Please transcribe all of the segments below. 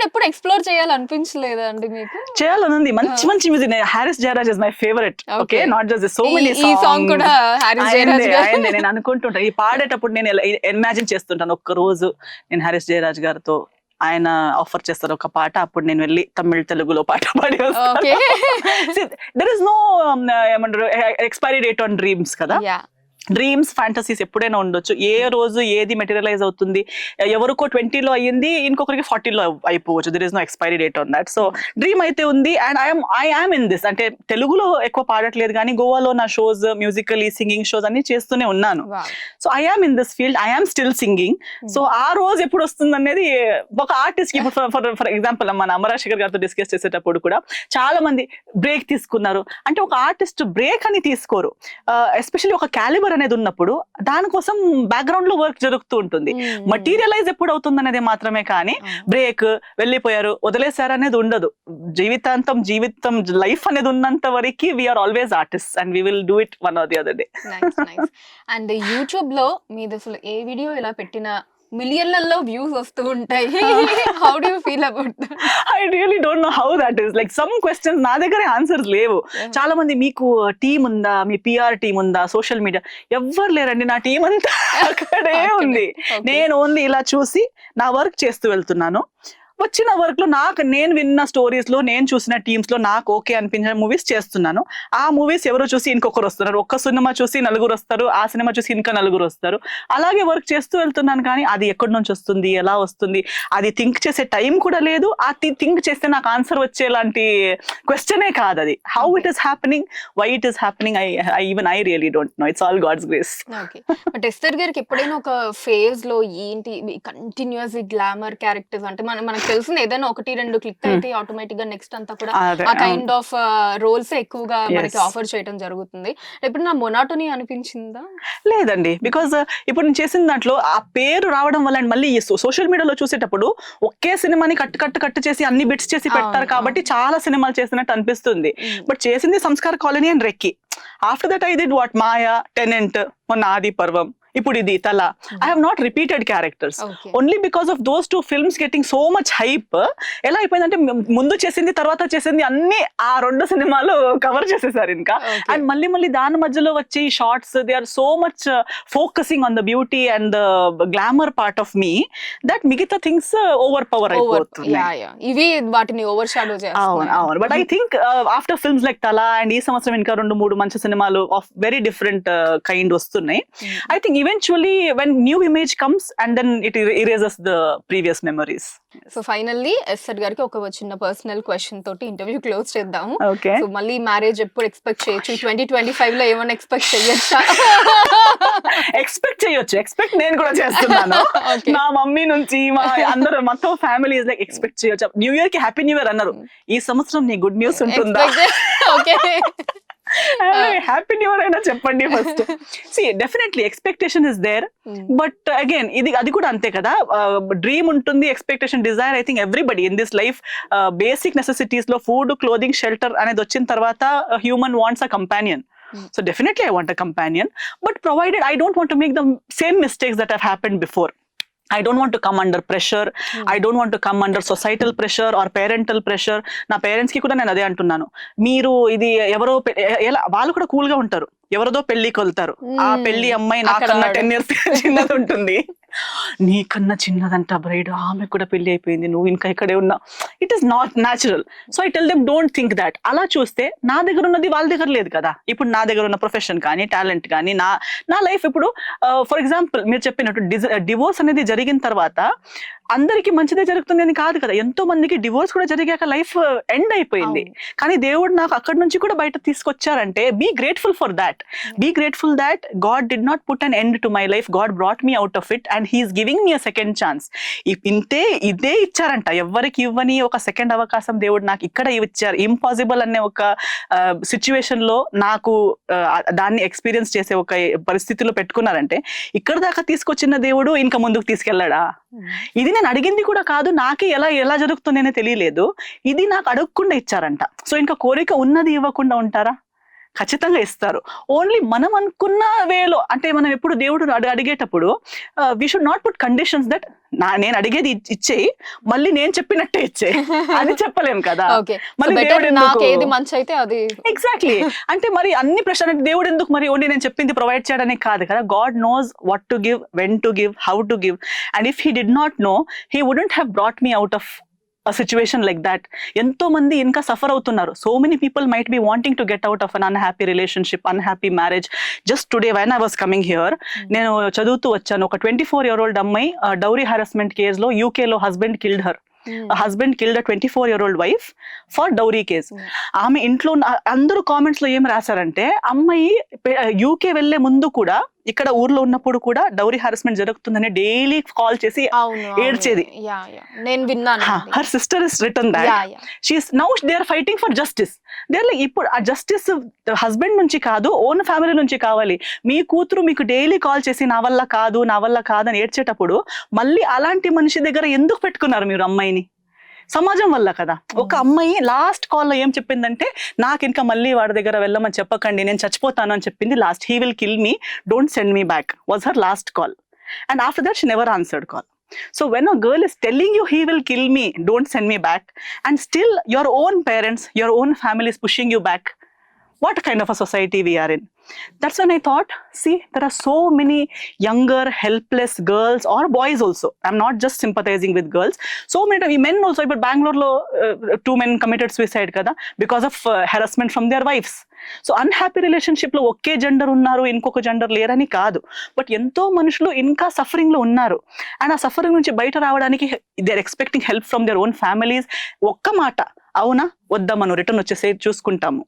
Side ఎప్పుడు explore చేయాలనిపించలేదా అండి మీకు? చేయాలనుంది. మంచి మంచి music. Harris Jayaraj is my favourite. Okay, not just so many ఈ సాంగ్ కూడా హారిస్ జయరాజ్ ఆయనదే. నేను అనుకుంటుంటా, ఈ పాడేటప్పుడు నేను ఇమాజిన్ చేస్తుంటాను, ఒక్క రోజు నేను హారిస్ జయరాజ్ గారితో ఆయన ఆఫర్ చేస్తారు ఒక పాట, అప్పుడు నేను వెళ్ళి తమిళ్ తెలుగులో పాట పాడి వస్తాను. దెర్ ఇస్ నో ఏమంటారు ఎక్స్పైరీ డేట్ ఆన్ డ్రీమ్స్ కదా. డ్రీమ్స్ ఫ్యాంటసీస్ ఎప్పుడైనా ఉండొచ్చు. ఏ రోజు ఏది మెటీరియలైజ్ అవుతుంది, ఎవరికో 20లో అయ్యింది, ఇంకొకరికి 40లో అయిపోవచ్చు. There is no expiry date on that. So dream అయితే ఉంది, and I am in this. అంటే తెలుగులో ఎక్కువ పాడట్లేదు కానీ గోవాలో నా షోస్, మ్యూజికల్ సింగింగ్ షోస్ అన్ని చేస్తూనే ఉన్నాను. So I am in this field, I am still singing. So ఆ రోజు ఎప్పుడు వస్తుంది అనేది ఒక ఆర్టిస్ట్ కి, ఫర్ ఎగ్జాంపుల్ మన అమరాశేఖర్ గారితో డిస్కస్ చేసేటప్పుడు కూడా చాలా మంది బ్రేక్ తీసుకున్నారు అంటే, ఒక ఆర్టిస్ట్ బ్రేక్ అని తీసుకోరు. ఎస్పెషల్లీ ఒక క్యాలిబర్ అనేది ఉన్నప్పుడు దానికోసం బ్యాక్గ్రౌండ్ లో వర్క్ జరుగుతూ ఉంటుంది. మటీరియలైజ్ ఎప్పుడు అవుతుంది అనేది మాత్రమే కానీ బ్రేక్, వెళ్ళిపోయారు, వదిలేశారు అనేది ఉండదు. జీవితం లైఫ్ అనేది ఉన్నంత వరకు we are always artist and we will do it one or the other day. And YouTube లో మీది అసలు ఏ వీడియో ఇలా పెట్టినా మిలియన్లలో వ్యూస్ వస్తూ ఉంటాయి. How do you feel about that? I really don't know how that is. Like some questions నా దగ్గర answers లేవు. చాలా మంది, మీకు టీం ఉందా, మీ పిఆర్ టీం ఉందా, సోషల్ మీడియా? ఎవ్వరు లేరండి, నా టీం అంతా అక్కడే ఉంది. నేను ఓన్లీ ఇలా చూసి నా వర్క్ చేస్తూ వెళ్తున్నాను. వచ్చిన వర్క్ లో నేను విన్న స్టోరీస్ లో, నేను చూసిన టీమ్స్ లో నాకు ఓకే అనిపించిన మూవీస్ చేస్తున్నాను. ఆ మూవీస్ ఎవరు చూసి ఇంకొకరు వస్తున్నారు. ఒక్క సినిమా చూసి నలుగురు వస్తారు, ఆ సినిమా చూసి ఇంకా నలుగురు వస్తారు. అలాగే వర్క్ చేస్తూ వెళ్తున్నాను. కానీ అది ఎక్కడి నుంచి వస్తుంది, ఎలా వస్తుంది, అది థింక్ చేసే టైం కూడా లేదు. ఆ థింక్ చేస్తే నాకు ఆన్సర్ వచ్చేలాంటి క్వశ్చనే కాదు అది. How it is happening, why it is happening, I really don't know. It's all God's grace. But Esther గారికి ఎప్పుడైనా ఒక ఫేజ్ లో ఏంటి కంటిన్యూస్ గ్లామర్ క్యారెక్టర్స్ అంటే మనకు తెలిసింది, ఏదైనా ఒకటి రెండు క్లిక్ అయితే ఆటోమేటిక్ గా నెక్స్ట్ అంతా కూడా ఆ కైండ్ ఆఫ్ రోల్స్ ఎక్కువగా మనకి ఆఫర్ చేయడం జరుగుతుంది. ఇప్పుడు నా మొనాటోనీ అనిపించిందా? లేదండి, బికాజ్ ఇప్పుడు నేను చేసిన దాంట్లో ఆ పేరు రావడం వల్ల, మళ్ళీ సోషల్ మీడియాలో చూసేటప్పుడు ఒకే సినిమాని కట్ చేసి అన్ని బిట్స్ చేసి పెడతారు కాబట్టి చాలా సినిమాలు చేసినట్టు అనిపిస్తుంది. బట్ చేసింది సంస్కార colony and recce. After that I did what Maya, tenant, మొన్న ఆది పర్వం, ఇప్పుడు ఇది తల. I have not repeated characters only because of those 2 films getting so much hype. ఎలా అయిపోయిందంటే ముందు చేసింది తర్వాత చేసింది అన్ని ఆ 2 సినిమాలు కవర్ చేసేసారు ఇంకా. అండ్ మళ్ళీ దాని మధ్యలో వచ్చే shorts, they are so much focusing on the beauty and the glamour part of me that మిగతా థింగ్స్ ఓవర్ పవర్ అయిపోతున్నాయి. ఇవి వాటిని ఓవర్ షాడో చేస్తాయి. అవును. But I think after films like Thala and ఈ సంవత్సరం ఇంకా 2-3 మంచి సినిమాలు ఆఫ్ వెరీ డిఫరెంట్ కైండ్ వస్తున్నాయి. I think eventually when new image comes and then it erases the previous memories. So finally SR గారికి ఒక చిన్న పర్సనల్ క్వశ్చన్ తోటి ఇంటర్వ్యూ క్లోజ్ చేద్దాము. ఓకే, సో మళ్ళీ మ్యారేజ్ ఎప్పుడు ఎక్స్పెక్ట్ చేయొచ్చు? 2025 లో ఏమైనా ఎక్స్పెక్ట్ చేయొచ్చా? ఎక్స్పెక్ట్ నేను కూడా చేస్తున్నాను. నా మమ్మీ నుంచి మా అందరూ మొత్తం ఫ్యామిలీ ఇస్ లైక్ ఎక్స్పెక్ట్ చేయొచ్చు. న్యూ ఇయర్ కి హ్యాపీ న్యూ ఇయర్ అన్నారు. ఈ సంవత్సరం నీ గుడ్ న్యూస్ ఉంటుందా? ఓకే, హ్యాపీ న్యూ ఇయర్ అయినా చెప్పండి first. See definitely expectation is there, but again అది కూడా అంతే కదా. డ్రీమ్ ఉంటుంది, expectation, desire. I think everybody in this life basic necessities లో ఫుడ్, క్లోదింగ్, షెల్టర్ అనేది వచ్చిన తర్వాత human wants a companion. So definitely I want a companion, but provided I don't want to make the same mistakes that have happened before. I don't want to come under pressure. I don't want to come under societal pressure or parental pressure. నా parents కి కూడా నేను అదే అంటున్నాను. మీరు ఇది ఎవరో వాళ్ళు కూడా కూల్ గా ఉంటారు, ఎవరిదో పెళ్లికి వెళ్తారు. ఆ పెళ్లి అమ్మాయి నాకన్నా 10 years చిన్నది ఉంటుంది. నీకన్నా చిన్నదంట బ్రైడ్, ఆమె కూడా పెళ్లి అయిపోయింది, నువ్వు ఇంకా ఇక్కడే ఉన్నావు. It is not natural. So I tell them don't think that. అలా చూస్తే నా దగ్గర ఉన్నది వాళ్ళ దగ్గర లేదు కదా. ఇప్పుడు నా దగ్గర ఉన్న ప్రొఫెషన్ కానీ, టాలెంట్ కానీ, నా లైఫ్ ఇప్పుడు ఫర్ ఎగ్జాంపుల్ మీరు చెప్పినట్టు డివోర్స్ అనేది జరిగిన తర్వాత అందరికి మంచిదే జరుగుతుంది అని కాదు కదా. ఎంతో మందికి డివోర్స్ కూడా జరిగాక లైఫ్ ఎండ్ అయిపోయింది. కానీ దేవుడు నాకు అక్కడి నుంచి కూడా బయట తీసుకొచ్చారంటే be grateful for that. Be grateful that God did not put an end to my life. God brought me out of it and He is giving me a second chance. ఇదే ఇచ్చారంట, ఎవరికి ఇవ్వని ఒక సెకండ్ అవకాశం దేవుడు నాకు ఇక్కడ ఇచ్చారు. ఇంపాసిబుల్ అనే ఒక సిచ్యువేషన్ లో నాకు దాన్ని ఎక్స్పీరియన్స్ చేసే ఒక పరిస్థితిలో పెట్టుకున్నారంటే ఇక్కడ దాకా తీసుకొచ్చిన దేవుడు ఇంకా ముందుకు తీసుకెళ్ళాడా? ఇది నేను అడిగింది కూడా కాదు, నాకే ఎలా జరుగుతుంది అనేది తెలియలేదు. ఇది నాకు అడగకుండా ఇచ్చారంట. సో ఇంకా కోరిక ఉన్నది ఇవ్వకుండా ఉంటారా? ఖచ్చితంగా ఇస్తారు. ఓన్లీ మనం అనుకున్న వేలో, అంటే మనం ఎప్పుడు దేవుడు అడిగేటప్పుడు we should not put conditions that నేను అడిగేది ఇచ్చేయి, మళ్ళీ నేను చెప్పినట్టే ఇచ్చేయి అని చెప్పలేం కదా. మరి దేవుడు నాకు ఏది మంచి అయితే అది ఎగ్జాక్ట్లీ. అంటే మరి అన్ని ప్రశ్నలు దేవుడు ఎందుకు మరి ఓన్లీ నేను చెప్పింది ప్రొవైడ్ చేయడానికి కాదు కదా. God knows what to give, when to give, how to give. And if he did not know, he wouldn't have brought me out of a situation like that. ఎంతో మంది ఇంకా సఫర్ అవుతున్నారు. So many people might be wanting to get out of an unhappy relationship, unhappy marriage. Just today when I was coming here, నేను చదువుతూ వచ్చాను, ఒక 24-year-old అమ్మాయి dowry harassment కేసులో UK లో husband killed her. Husband killed a 24-year-old wife for dowry case. ఆమె ఇంట్లో అందరూ కామెంట్స్ లో ఏం రాశారంటే, అమ్మాయి UK వెళ్లే ముందు కూడా, ఇక్కడ ఊర్లో ఉన్నప్పుడు కూడా డౌరీ హారాస్మెంట్ జరుగుతుందని డైలీ కాల్ చేసి ఏడ్చేది. నేను విన్నాను. Her sister is return that she is now they are fighting for justice. They are like, ఇప్పుడు ఆ జస్టిస్ హస్బెండ్ నుంచి కాదు, ఓన్ ఫ్యామిలీ నుంచి కావాలి. మీ కూతురు మీకు డైలీ కాల్ చేసి నా వల్ల కాదు, నా వల్ల కాదని ఏడ్చేటప్పుడు మళ్ళీ అలాంటి మనిషి దగ్గర ఎందుకు పెట్టుకున్నారు మీరు అమ్మాయిని? సమాజం వల్ల కదా. ఒక అమ్మాయి లాస్ట్ కాల్లో ఏం చెప్పిందంటే, నాకు ఇంకా మళ్ళీ వాడి దగ్గర వెళ్ళమని చెప్పకండి, నేను చచ్చిపోతాను అని చెప్పింది last. He will kill me, don't send me back was her last call. And after that she never answered call. So when a girl is telling you he will kill me, don't send me back, and still your own parents, your own family is pushing you back, what kind of a society we are in? That's when I thought, see, there are so many younger helpless girls or boys also. I'm not just sympathizing with girls. So many men also. But Bangalore lo 2 men committed suicide kada because of harassment from their wives. So unhappy relationship లో ఒకే gender ఉన్నారు, ఇంకొక gender లేరని కాదు, but ఎంతో మనుషులు ఇంకా suffering లో ఉన్నారు. అండ్ ఆ సఫరింగ్ నుంచి బయట రావడానికి they are expecting help from their own families. ఒక్క మాట, అవునా వద్దా, మనం రిటర్న్ వచ్చేసే చూసుకుంటాము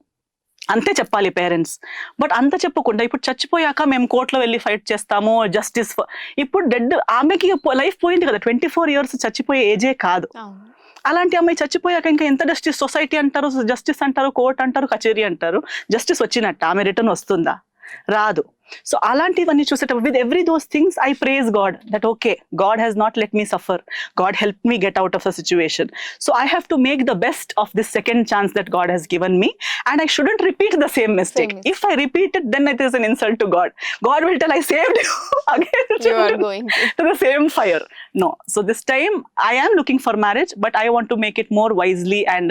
అంతే చెప్పాలి పేరెంట్స్. బట్ అంత చెప్పకుండా ఇప్పుడు చచ్చిపోయాక మేము కోర్టులో వెళ్ళి ఫైట్ చేస్తాము జస్టిస్. ఇప్పుడు డెడ్, ఆమెకి లైఫ్ పోయింది కదా, 24 years చచ్చిపోయే ఏజే కాదు. అలాంటి అమ్మాయి చచ్చిపోయాక ఇంకా ఎంత జస్టిస్? సొసైటీ అంటారు, జస్టిస్ అంటారు, కోర్ట్ అంటారు, కచేరీ అంటారు. జస్టిస్ వచ్చినట్ట ఆమె రిటర్న్ వస్తుందా? రాదు. సో అలాంటివన్నీ చూసేటప్పుడు with every those things I praise God that okay, God has not let me suffer, God help me get out of the situation. So I have to make the best of this second chance that God has given me, and I shouldn't repeat the same mistake. If I repeat it, then it is an insult to God. God will tell I saved you again. You are going to the same fire. No. So this time I am looking for marriage, but I want to make it more wisely and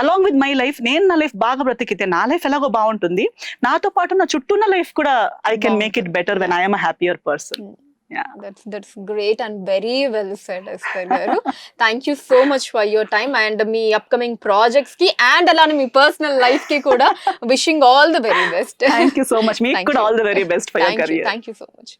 along with my life, నేను నా life బాగా బ్రతికితే నా life ఎలాగో బాగుంటుంది, నాతో పాటు నా చుట్టూ ఉన్న లైఫ్ కూడా I can make it better when I am a happier person. Yeah, that's great and very well said, Esther garu. Thank you so much for your time and me upcoming projects ki and alone me personal life ki kuda wishing all the very best. Thank you so much. Me kuda all the very best for your career. Thank you so much.